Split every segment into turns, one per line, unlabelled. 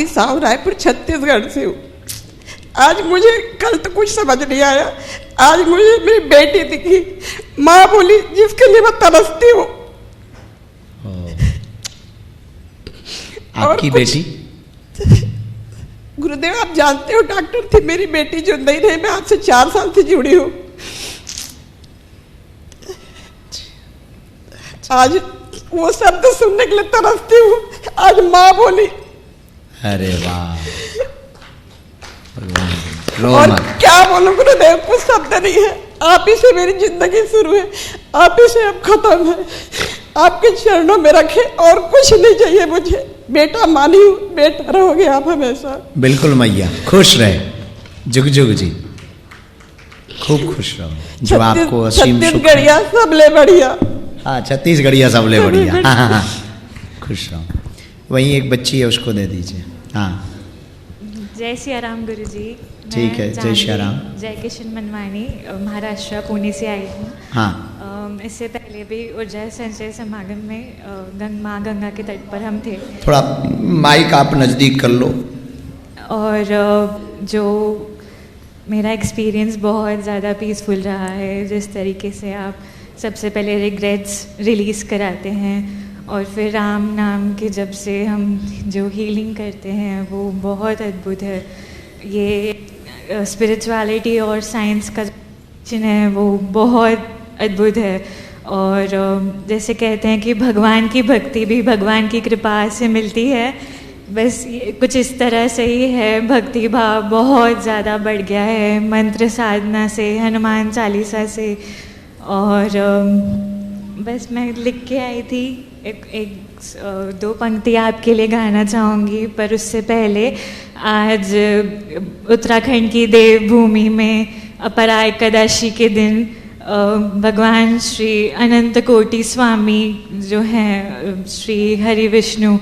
भारती साहू, रायपुर छत्तीसगढ़ से हूँ। आज मुझे कल तो कुछ समझ नहीं आया, आज मुझे मेरी बेटी दिखी, माँ बोली जिसके लिए मैं तरसती हूँ।
आपकी बेटी?
गुरुदेव आप जानते हो डॉक्टर थी मेरी बेटी, जो नहीं रही, मैं आज से 4 साल से जुड़ी हूँ। आज वो शब्द सुनने के लिए तरसती हूँ, आज माँ बोली।
अरे वाह,
और क्या बोलूं गुरुदेव, कुछ शब्द नहीं है। आप ही से मेरी जिंदगी शुरू है, आप ही से अब खत्म है। आपके चरणों में रखे, और कुछ नहीं चाहिए मुझे। बेटा मानी हूँ, बेटा रहोगे आप हमेशा।
बिल्कुल मैया, खुश रहे, जुग जुग जी, खूब खुश रहो। जो आपको असीम सुख,
छत्तीसगढ़िया सबले बढ़िया।
हाँ, छत्तीसगढ़िया सबले बढ़िया। हाँ हाँ हाँ, खुश रहो। वहीं एक बच्ची है, उसको दे दीजिए। हाँ,
जय सिया राम गुरु जी।
ठीक है, जय सिया राम।
जय किशन मनवानी, महाराष्ट्र पुणे से आई हूँ।
हाँ,
इससे पहले भी ऊर्जा संचय समागम में माँ गंगा के तट पर हम थे।
थोड़ा माइक आप नज़दीक कर लो।
और जो मेरा एक्सपीरियंस बहुत ज़्यादा पीसफुल रहा है। जिस तरीके से आप सबसे पहले रिग्रेट्स रिलीज़ कराते हैं, और फिर राम नाम के जब से हम जो हीलिंग करते हैं वो बहुत अद्भुत है। ये स्पिरिचुअलिटी और साइंस का चिन्ह है वो बहुत अद्भुत है। और जैसे कहते हैं कि भगवान की भक्ति भी भगवान की कृपा से मिलती है, बस ये कुछ इस तरह से ही है। भक्ति भाव बहुत ज़्यादा बढ़ गया है, मंत्र साधना से, हनुमान चालीसा से। और बस मैं लिख के आई थी, एक 2 पंक्ति आपके लिए गाना चाहूँगी। पर उससे पहले आज उत्तराखंड की देवभूमि में अपरा एकादशी के दिन भगवान श्री अनंत कोटि स्वामी जो हैं, श्री हरि विष्णु,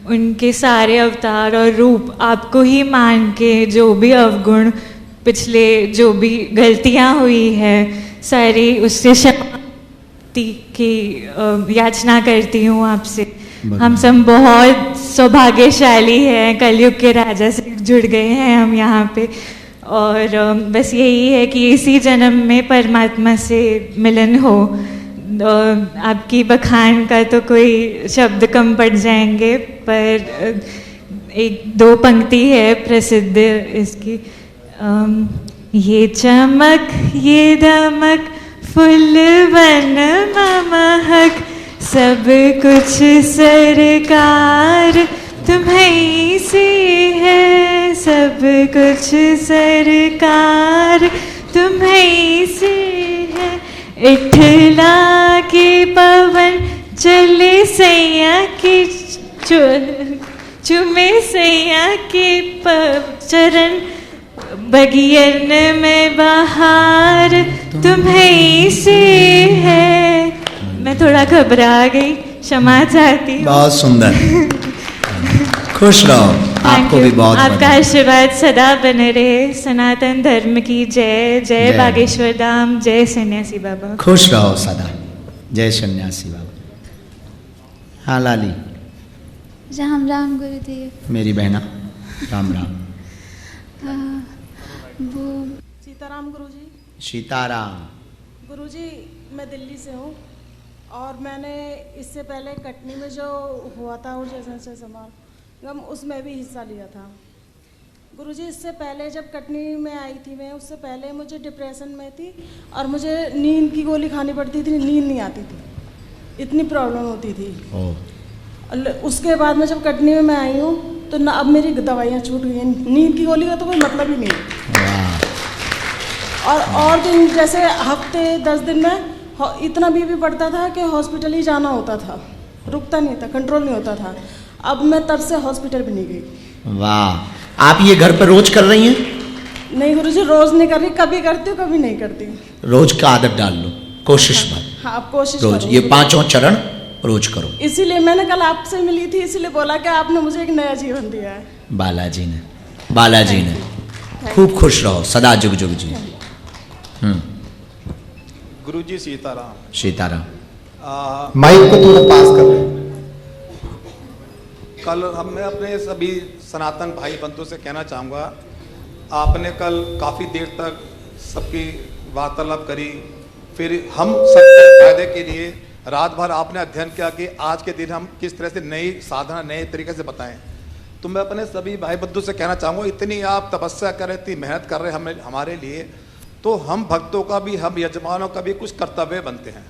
उनके सारे अवतार और रूप आपको ही मान के जो भी अवगुण, पिछले जो भी गलतियाँ हुई है सारी, उससे शक्ति की याचना करती हूँ आपसे। हम सब बहुत सौभाग्यशाली हैं, कलयुग के राजा से जुड़ गए हैं हम यहाँ पे। और बस यही है कि इसी जन्म में परमात्मा से मिलन हो। आपकी बखान का तो कोई शब्द कम पड़ जाएंगे, पर 1-2 पंक्ति है प्रसिद्ध इसकी। ये चमक ये दमक फूलवन महक, सब कुछ सरकार तुम्हीं से है, सब कुछ सरकार तुम्हीं से है। इठला के पवन चले सैया के चुमे सैया के चरण, बगियन में बहार तुम्हीं से है। मैं थोड़ा घबरा गई, क्षमा चाहती हूँ।
बहुत सुंदर, खुश रहो, आपको भी बहुत
आपका आशीर्वाद सदा बने रहे। सनातन धर्म की जय। जय बागेश्वर धाम, जय सन्यासी बाबा।
खुश रहो सदा, जय सन्यासी बाबा। हाँ लाली।
राम राम गुरुदेव।
मेरी बहना, राम राम।
वो
सीताराम गुरुजी।
सीताराम।
गुरुजी, मैं दिल्ली से हूँ, और मैंने इससे पहले कटनी में जो हुआ था ऊर्जा संचय समागम, उसमें भी हिस्सा लिया था। गुरुजी, इससे पहले जब कटनी में आई थी मैं, उससे पहले मुझे डिप्रेशन में थी और मुझे नींद की गोली खानी पड़ती थी, नींद नहीं आती थी, इतनी प्रॉब्लम होती थी। उसके बाद में जब कटनी में मैं आई हूँ तो ना अब मेरी दवाइयाँ छूट गई हैं, नींद की गोली का तो कोई मतलब ही नहीं। और दिन जैसे हफ्ते 10 दिन में इतना बीपी बढ़ता था कि हॉस्पिटल ही जाना होता था, रुकता नहीं था, कंट्रोल नहीं होता था। अब मैं तब से हॉस्पिटल भी नहीं गई।
वाह, आप ये घर पर रोज कर रही हैं?
नहीं गुरुजी, रोज नहीं कर रही, कभी करती हूँ कभी नहीं करती।
रोज का आदत डाल लो, कोशिश मत।
हाँ, आप कोशिश
रोज ये 5 चरण रोज करो।
इसीलिए मैंने कल आपसे मिली थी, इसीलिए बोला कि आपने मुझे एक नया जीवन दिया है।
बालाजी ने खूब खुश रहो सदा, जुग जुग जी।
गुरुजी सीताराम।
सीताराम।
माइक को थोड़ा पास कर लें।
कल मैं अपने सभी सनातन भाई बंधुओं से कहना चाहूँगा, आपने कल काफ़ी देर तक सबकी वार्तालाप करी, फिर हम सबके फायदे के लिए रात भर आपने अध्ययन किया कि आज के दिन हम किस तरह से नई साधना नए तरीके से बताएं। तो मैं अपने सभी भाई बंधु से कहना चाहूँगा, इतनी आप तपस्या कर रहे, इतनी मेहनत कर रहे हमारे लिए, तो हम भक्तों का भी, हम यजमानों का भी कुछ कर्तव्य बनते हैं।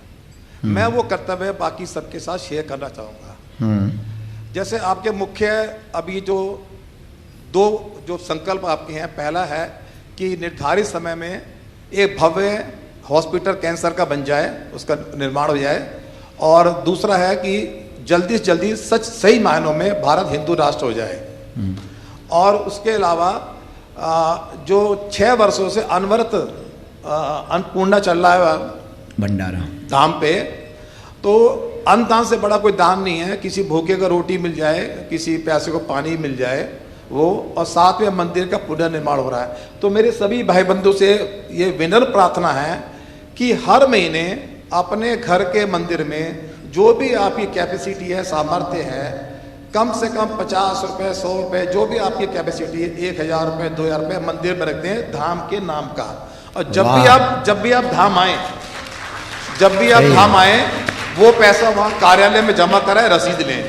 मैं वो कर्तव्य बाकी सबके साथ शेयर करना चाहूँगा। जैसे आपके मुख्य अभी दो जो संकल्प आपके हैं, पहला है कि निर्धारित समय में एक भव्य हॉस्पिटल कैंसर का बन जाए, उसका निर्माण हो जाए, और दूसरा है कि जल्दी से जल्दी सही मायनों में भारत हिंदू राष्ट्र हो जाए। और उसके अलावा जो 6 वर्षों से अनवरत अन्नपूर्णा चल रहा है
भंडारा
धाम पे, तो अन्नदान से बड़ा कोई दान नहीं है। किसी भूखे को रोटी मिल जाए, किसी प्यासे को पानी मिल जाए वो, और साथ में मंदिर का पुनर्निर्माण हो रहा है। तो मेरे सभी भाई बंधु से ये विनम्र प्रार्थना है कि हर महीने अपने घर के मंदिर में जो भी आपकी कैपेसिटी है, सामर्थ्य है, कम से कम 50 रुपये, 100 रुपये, जो भी आपकी कैपेसिटी है, 1000 रुपये, 2000 रुपये मंदिर में रख दें धाम के नाम का। और जब भी आप धाम आए वो पैसा वहाँ कार्यालय में जमा कराए, रसीद लें।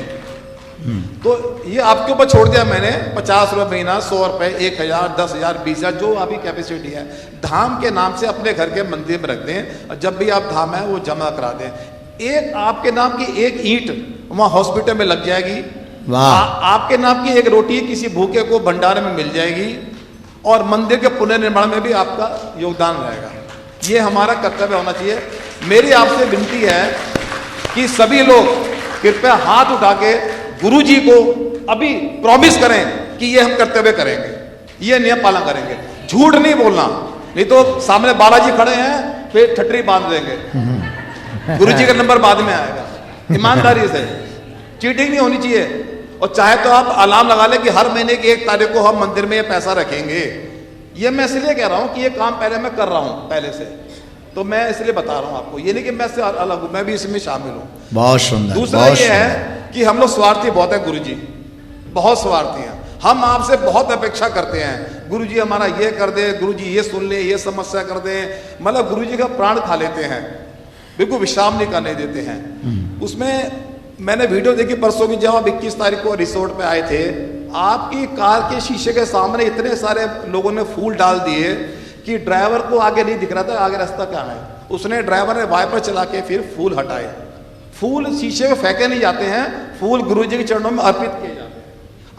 तो ये आपके ऊपर छोड़ दिया मैंने, 50 रुपये महीना, 100 रुपये, 1000, 10,000, 20,000, जो आपकी कैपेसिटी है, धाम के नाम से अपने घर के मंदिर में रख दें, और जब भी आप धाम आए वो जमा करा दें। एक आपके नाम की एक ईंट वहाँ हॉस्पिटल में लग जाएगी, आपके नाम की एक रोटी किसी भूखे को भंडारे में मिल जाएगी, और मंदिर के पुनर्निर्माण में भी आपका योगदान रहेगा। ये हमारा कर्तव्य होना चाहिए। मेरी आपसे विनती है कि सभी लोग कृपया हाथ उठा के गुरु जी को अभी प्रॉमिस करें कि ये हम कर्तव्य करेंगे, ये नियम पालन करेंगे। झूठ नहीं बोलना, नहीं तो सामने बालाजी खड़े हैं फिर ठटरी बांध देंगे, गुरु जी का नंबर बाद में आएगा। ईमानदारी से, चीटिंग नहीं होनी चाहिए। और चाहे तो आप अलार्म लगा लें कि हर महीने की 1 तारीख को हम मंदिर में ये पैसा रखेंगे। ये मैं इसलिए कह रहा हूँ कि ये काम पहले मैं कर रहा हूँ पहले से, तो मैं इसलिए बता रहा हूँ आपको, ये नहीं कि मैं इससे अलग हूँ, मैं भी इसमें शामिल हूँ।
बहुत सुंदर।
दूसरा ये है कि हम लोग स्वार्थी बहुत है, गुरु जी बहुत स्वार्थी हैं। हम आपसे बहुत अपेक्षा करते हैं, गुरु जी हमारा ये कर दे, गुरु जी ये सुन ले, ये समस्या कर दे, मतलब गुरु जी का प्राण खा लेते हैं, बिल्कुल विश्राम नहीं करने देते हैं। उसमें मैंने वीडियो देखी परसों की, जब आप 21 तारीख को रिसोर्ट पे आए थे, आपकी कार के शीशे के सामने इतने सारे लोगों ने फूल डाल दिए कि ड्राइवर को आगे नहीं दिख रहा था आगे रास्ता कहाँ है। उसने ड्राइवर ने वाइपर चला के फिर फूल हटाए। फूल शीशे में फेंके नहीं जाते हैं, फूल गुरु जी के चरणों में अर्पित किए जाते हैं।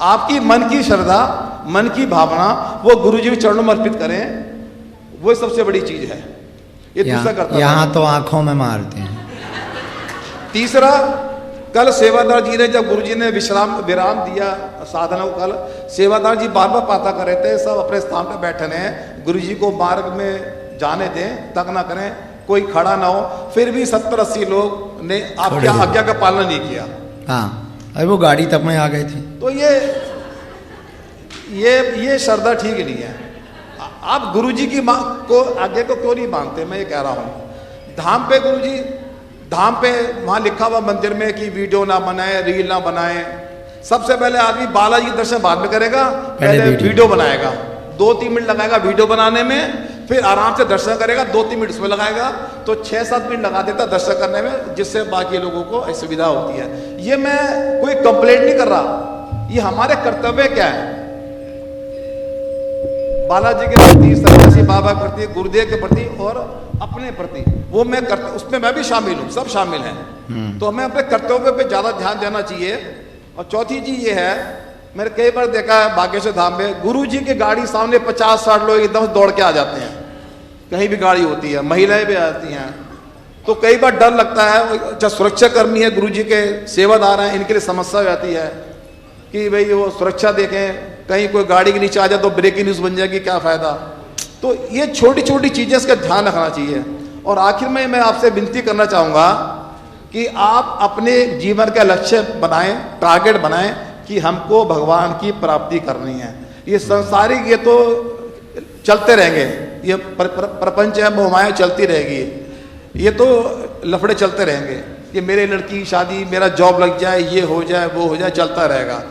आपकी मन की श्रद्धा, मन की भावना वो गुरु जी के चरणों में अर्पित करें, वो सबसे बड़ी चीज है। ये दूसरा करता,
यहाँ तो आंखों में मारते हैं।
तीसरा, कल सेवादार जी ने जब गुरु जी ने विराम दिया साधना को, कल सेवादार जी बार बार प्रार्थना कर रहे थे, सब अपने स्थान पर बैठे हैं, गुरु जी को मार्ग में जाने दें, तंग ना करें, कोई खड़ा ना हो। फिर भी 70-80 लोग ने आपकी आज्ञा का पालन नहीं किया।
हाँ, अरे वो गाड़ी तब में आ गए थे।
तो ये श्रद्धा ठीक नहीं है। आप गुरु जी की को आज्ञा को क्यों नहीं मानते, मैं ये कह रहा हूँ। धाम पे गुरु जी, धाम पे वहाँ लिखा हुआ मंदिर में कि वीडियो ना बनाए, रील ना बनाए। सबसे पहले आदमी बालाजी दर्शन बाद में करेगा, पहले वीडियो बनाएगा, 2-3 मिनट लगाएगा वीडियो बनाने में, फिर आराम से दर्शन करेगा, 2-3 मिनट उसमें लगाएगा, तो 6-7 मिनट लगा देता दर्शन करने में, जिससे बाकी लोगों को असुविधा होती है। ये मैं कोई कंप्लेंट नहीं कर रहा, ये हमारे कर्तव्य क्या है बालाजी के प्रति, सन्यासी बाबा के प्रति, गुरुदेव के प्रति और अपने प्रति, वो मैं करता, उसमें मैं भी शामिल हूँ, सब शामिल हैं। तो हमें अपने कर्तव्य पे ज्यादा ध्यान देना चाहिए। और चौथी चीज ये है, मैंने कई बार देखा है बागेश्वर धाम में, गुरु जी की गाड़ी सामने 50-60 लोग एकदम दौड़ के आ जाते हैं, कहीं भी गाड़ी होती है, महिलाएं भी आती हैं, तो कई बार डर लगता है। जब सुरक्षा कर्मी है, गुरु जी के सेवादार हैं, इनके लिए समस्या हो जाती है कि भाई वो सुरक्षा देखें, कहीं कोई गाड़ी के नीचे आ जाए तो ब्रेकिंग न्यूज बन जाएगी, क्या फायदा। तो ये छोटी छोटी चीजें, इसका ध्यान रखना चाहिए। और आखिर में मैं आपसे विनती करना चाहूंगा कि आप अपने जीवन का लक्ष्य बनाएं, टारगेट बनाएं कि हमको भगवान की प्राप्ति करनी है। ये संसारिक, ये तो चलते रहेंगे, ये प्रपंच है, मोहमाया चलती रहेगी, ये तो लफड़े चलते रहेंगे कि मेरे लड़की की शादी, मेरा जॉब लग जाए, ये हो जाए, वो हो जाए, चलता रहेगा।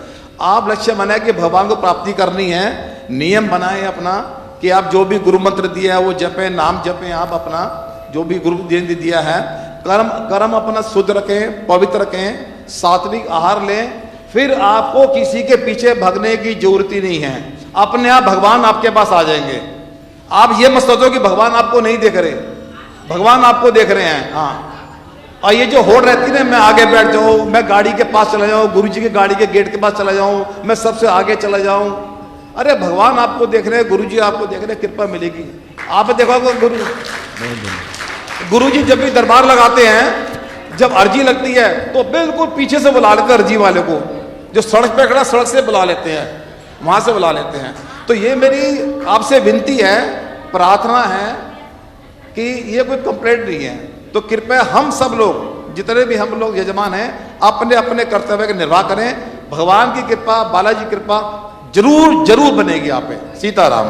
आप लक्ष्य बनाए कि भगवान को प्राप्ति करनी है, नियम बनाए अपना कि आप जो भी गुरु मंत्र दिया है वो जपें, नाम जपें, आप अपना जो भी गुरु जी ने दिया है, कर्म अपना शुद्ध रखें, पवित्र रखें, सात्विक आहार लें, फिर आपको किसी के पीछे भागने की जरूरत ही नहीं है, अपने आप भगवान आपके पास आ जाएंगे। आप ये मत सोचो कि भगवान आपको नहीं देख रहे, भगवान आपको देख रहे हैं। हाँ, और ये जो होड़ रहती है ना, मैं आगे बैठ जाऊं, मैं गाड़ी के पास चला जाऊं, गुरु जी की गाड़ी के गेट के पास चला जाऊं, मैं सबसे आगे चला जाऊं, अरे भगवान आपको देख रहे हैं, गुरु जी आपको देख रहे हैं, कृपा मिलेगी। आप देखोगे गुरु जी जब भी दरबार लगाते हैं, जब अर्जी लगती है तो बिल्कुल पीछे से बुला लेते हैं अर्जी वाले को, जो सड़क पे खड़ा सड़क से बुला लेते हैं, वहां से बुला लेते हैं। तो ये मेरी आपसे विनती है, प्रार्थना है कि ये कोई कंप्लेंट नहीं है, तो कृपया हम सब लोग जितने भी हम लोग यजमान हैं अपने अपने कर्तव्य का निर्वाह करें। भगवान की कृपा, बालाजी की कृपा जरूर जरूर बनेगी आप पे। सीताराम।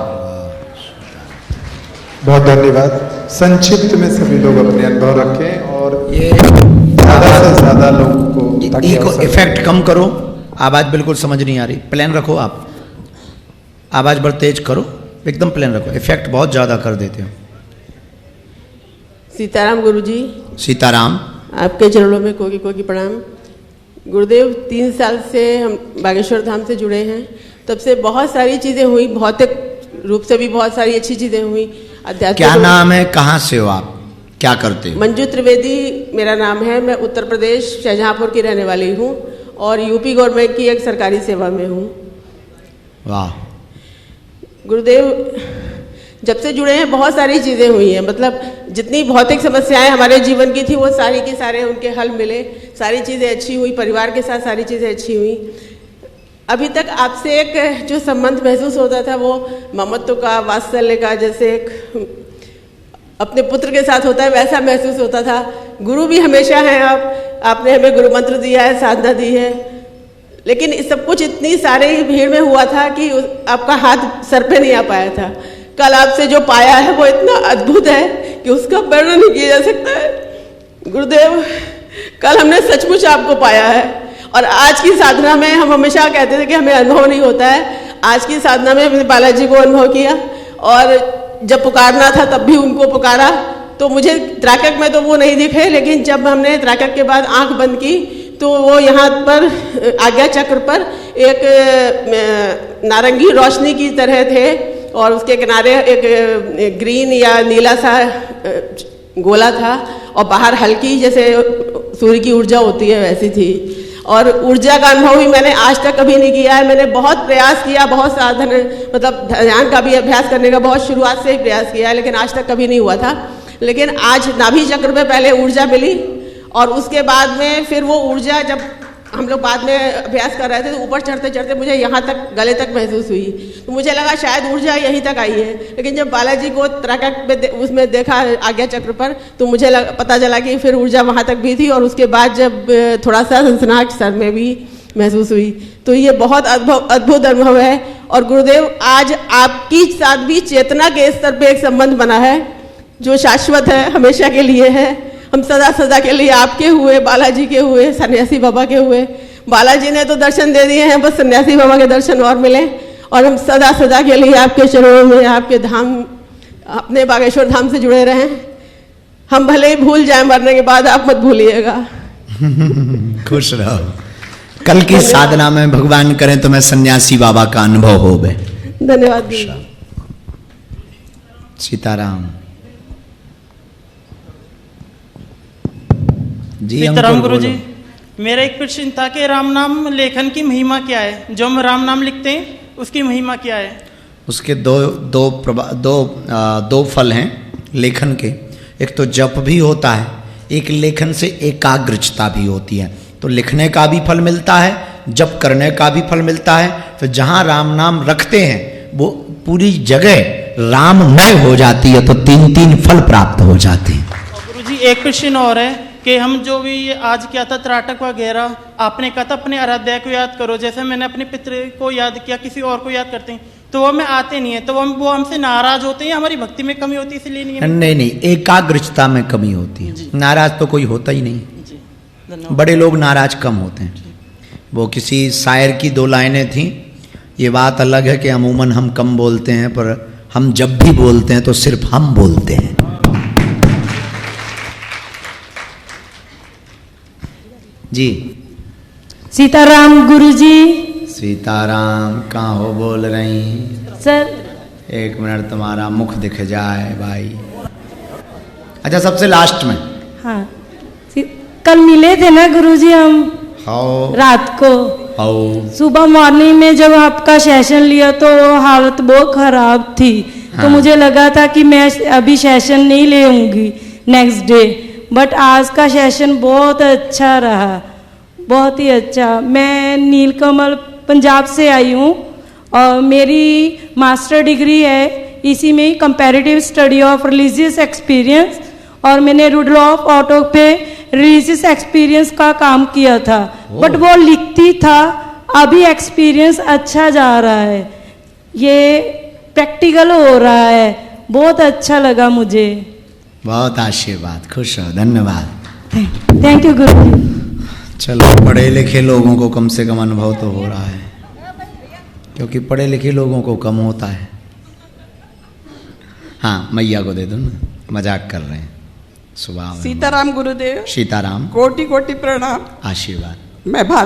बहुत धन्यवाद। संक्षिप्त में सभी लोग अपने अनुभव रखें और
ये
ज्यादा से ज्यादा लोगों को ताकि
ईको
अवसर
इफेक्ट कम करो। आवाज बिल्कुल समझ नहीं आ रही, प्लेन रखो आप, आवाज बढ़ तेज करो, एकदम प्लेन रखो, इफेक्ट बहुत ज्यादा कर देते हो।
सीताराम गुरुजी।
सीताराम।
आपके चरणों में कोटि कोटि प्रणाम। गुरुदेव 3 साल से हम बागेश्वर धाम से जुड़े हैं, तब से बहुत सारी चीज़ें हुई, भौतिक रूप से भी बहुत सारी अच्छी चीज़ें हुई। आध्यात्मिक।
क्या नाम है, कहाँ से हो आप, क्या करते हो?
मंजू त्रिवेदी मेरा नाम है। मैं उत्तर प्रदेश शाहजहाँपुर की रहने वाली हूँ और यूपी गवर्नमेंट की एक सरकारी सेवा में हूँ।
वाह।
गुरुदेव जब से जुड़े हैं बहुत सारी चीज़ें हुई हैं, मतलब जितनी भौतिक समस्याएं हमारे जीवन की थी वो सारी के सारे उनके हल मिले, सारी चीज़ें अच्छी हुई, परिवार के साथ सारी चीज़ें अच्छी हुई। अभी तक आपसे एक जो संबंध महसूस होता था वो ममत्व का, वात्सल्य का, जैसे एक अपने पुत्र के साथ होता है वैसा महसूस होता था। गुरु भी हमेशा हैं आप, आपने हमें गुरु मंत्र दिया है, साधना दी है, लेकिन इस सब कुछ इतनी सारी भीड़ में हुआ था कि आपका हाथ सर पे नहीं आ पाया था। कल आपसे जो पाया है वो इतना अद्भुत है कि उसका वर्णन नहीं किया जा सकता है। गुरुदेव कल हमने सचमुच आपको पाया है और आज की साधना में हम हमेशा कहते थे कि हमें अनुभव नहीं होता है, आज की साधना में हमने बालाजी को अनुभव किया और जब पुकारना था तब भी उनको पुकारा। तो मुझे त्राकक में तो वो नहीं दिखे, लेकिन जब हमने त्राकक के बाद आंख बंद की तो वो यहाँ पर आज्ञा चक्र पर एक नारंगी रोशनी की तरह थे और उसके किनारे एक ग्रीन या नीला सा गोला था और बाहर हल्की जैसे सूर्य की ऊर्जा होती है वैसी थी। और ऊर्जा का अनुभव भी मैंने आज तक कभी नहीं किया है। मैंने बहुत प्रयास किया, बहुत साधन, मतलब ध्यान का भी अभ्यास करने का बहुत शुरुआत से ही प्रयास किया है, लेकिन आज तक कभी नहीं हुआ था। लेकिन आज नाभि चक्र में पहले ऊर्जा मिली और उसके बाद में फिर वो ऊर्जा जब हम लोग बाद में अभ्यास कर रहे थे तो ऊपर चढ़ते चढ़ते मुझे यहाँ तक गले तक महसूस हुई, तो मुझे लगा शायद ऊर्जा यहीं तक आई है। लेकिन जब बालाजी को त्राकक में उसमें देखा आज्ञा चक्र पर तो मुझे पता चला कि फिर ऊर्जा वहाँ तक भी थी और उसके बाद जब थोड़ा सा सनसनाहट सर में भी महसूस हुई। तो ये बहुत अद्भुत अनुभव है। और गुरुदेव आज आपकी साथ भी चेतना के स्तर पर एक संबंध बना है जो शाश्वत है, हमेशा के लिए है। हम सदा सदा के लिए आपके हुए, बालाजी के हुए, सन्यासी बाबा के हुए। बालाजी ने तो दर्शन दे दिए हैं, बस सन्यासी बाबा के दर्शन और मिले और हम सदा सदा के लिए आपके चरणों में, आपके धाम, अपने बागेश्वर धाम से जुड़े रहें। हम भले ही भूल जाए मरने के बाद, आप मत भूलिएगा।
खुश रहो। कल की साधना में भगवान करें तो मैं सन्यासी बाबा का अनुभव हो गए।
धन्यवाद।
सीताराम जी।
सीताराम गुरु जी, मेरा एक प्रश्न था कि राम नाम लेखन की महिमा क्या है? जो हम राम नाम लिखते हैं उसकी महिमा क्या है?
उसके दो फल हैं लेखन के। एक तो जप भी होता है, एक लेखन से एकाग्रता भी होती है। तो लिखने का भी फल मिलता है, जप करने का भी फल मिलता है। तो जहाँ राम नाम रखते हैं वो पूरी जगह राममय हो जाती है, तो 3 फल प्राप्त हो जाते हैं।
गुरु जी एक प्रश्न और है कि हम जो भी आज किया था त्राटक वगैरह, आपने कहा था अपने आराध्याय को याद करो। जैसे मैंने अपने पितृ को याद किया, किसी और को याद करते हैं तो वो हमें आते नहीं है, तो वो हमसे नाराज होते हैं, हमारी भक्ति में कमी होती है इसलिए नहीं है?
नहीं, एकाग्रता में कमी होती है। नाराज तो कोई होता ही नहीं।
जी, धन्यवाद।
बड़े लोग नाराज कम होते हैं। वो किसी शायर की 2 लाइनें थीं। ये बात अलग है कि अमूमन हम कम बोलते हैं, पर हम जब भी बोलते हैं तो सिर्फ हम बोलते हैं। जी
सीताराम गुरुजी।
सीताराम, कहाँ हो बोल रही?
सर
1 मिनट तुम्हारा मुख दिख जाए भाई। अच्छा, सबसे लास्ट में।
हाँ, कल मिले थे ना गुरुजी हम?
हाउ
रात को।
हाउ
सुबह मॉर्निंग में जब आपका सेशन लिया तो हालत बहुत खराब थी।
हाँ।
तो मुझे लगा था कि मैं अभी सेशन नहीं लेऊंगी नेक्स्ट डे, बट आज का सेशन बहुत अच्छा रहा, बहुत ही अच्छा। मैं नीलकमल पंजाब से आई हूँ और मेरी मास्टर डिग्री है इसी में ही, comparative study of religious experience, और मैंने रुडोल्फ ऑटो पे रिलीजियस एक्सपीरियंस का काम किया था, बट वो लिखती था। अभी एक्सपीरियंस अच्छा जा रहा है, ये प्रैक्टिकल हो रहा है, बहुत अच्छा लगा मुझे।
बहुत आशीर्वाद, खुश हो, धन्यवाद।
थैंक यू गुरु।
चलो, पढ़े लिखे लोगों को कम से कम अनुभव तो हो रहा है, क्योंकि पढ़े लिखे लोगों को कम होता है। हाँ, मैया को दे दो ना, मजाक कर रहे हैं। सुबह
सीताराम गुरुदेव।
सीताराम,
कोटि कोटि प्रणाम।
आशीर्वाद।
मैं भारत